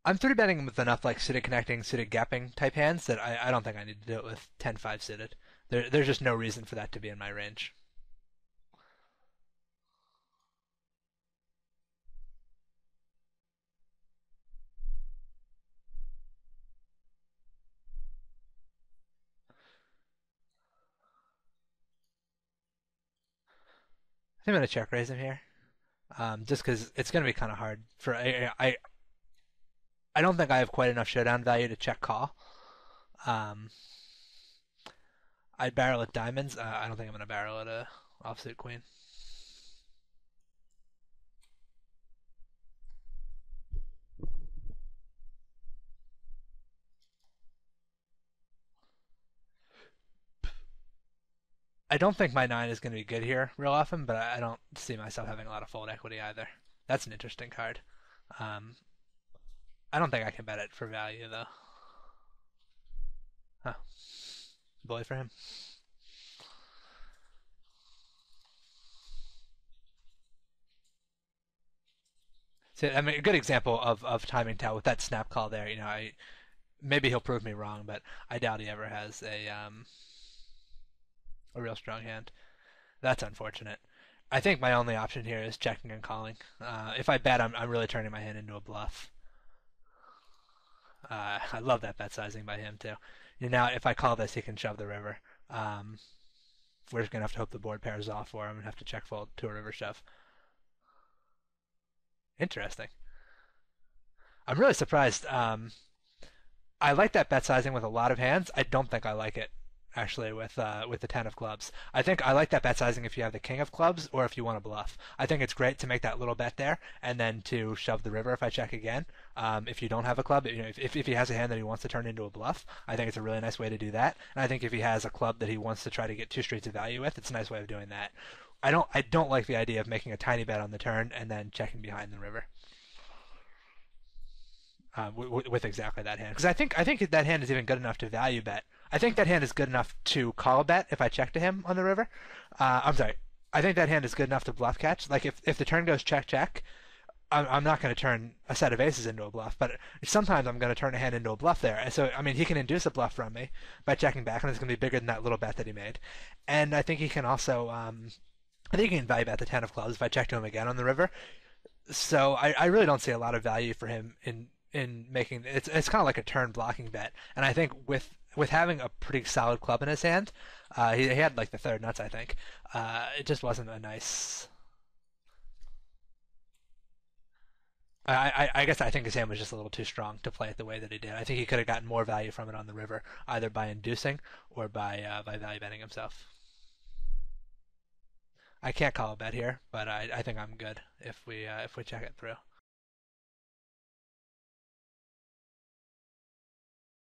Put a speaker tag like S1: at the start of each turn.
S1: I'm 3-betting him with enough like suited connecting, suited gapping type hands that I don't think I need to do it with 10-5 suited. There's just no reason for that to be in my range. I think I'm gonna check raise him here, just because it's gonna be kind of hard for I don't think I have quite enough showdown value to check call. Um, I'd barrel at diamonds. I don't think I'm gonna barrel at a offsuit queen. I don't think my nine is going to be good here real often, but I don't see myself having a lot of fold equity either. That's an interesting card. Um, I don't think I can bet it for value though. Huh. Bully for him. So I mean, a good example of timing tell with that snap call there. Maybe he'll prove me wrong, but I doubt he ever has a real strong hand. That's unfortunate. I think my only option here is checking and calling. If I bet, I'm really turning my hand into a bluff. I love that bet sizing by him too. Now, if I call this, he can shove the river. Um, we're just gonna have to hope the board pairs off, or I'm gonna have to check fold to a river shove. Interesting. I'm really surprised. I like that bet sizing with a lot of hands. I don't think I like it actually with the ten of clubs. I think I like that bet sizing if you have the king of clubs or if you want to bluff. I think it's great to make that little bet there and then to shove the river if I check again. If you don't have a club, if he has a hand that he wants to turn into a bluff, I think it's a really nice way to do that. And I think if he has a club that he wants to try to get two streets of value with, it's a nice way of doing that. I don't like the idea of making a tiny bet on the turn and then checking behind the river. With exactly that hand. Because I think that hand is even good enough to value bet. I think that hand is good enough to call a bet if I check to him on the river. I'm sorry. I think that hand is good enough to bluff catch. Like if the turn goes check check, I'm not going to turn a set of aces into a bluff, but sometimes I'm going to turn a hand into a bluff there. And so I mean he can induce a bluff from me by checking back, and it's going to be bigger than that little bet that he made. And I think he can also I think he can value bet the ten of clubs if I check to him again on the river. So I really don't see a lot of value for him in making it's kind of like a turn blocking bet. And I think with having a pretty solid club in his hand, he had like the third nuts. I think it just wasn't a nice. I guess I think his hand was just a little too strong to play it the way that he did. I think he could have gotten more value from it on the river, either by inducing or by value betting himself. I can't call a bet here, but I think I'm good if we check it through.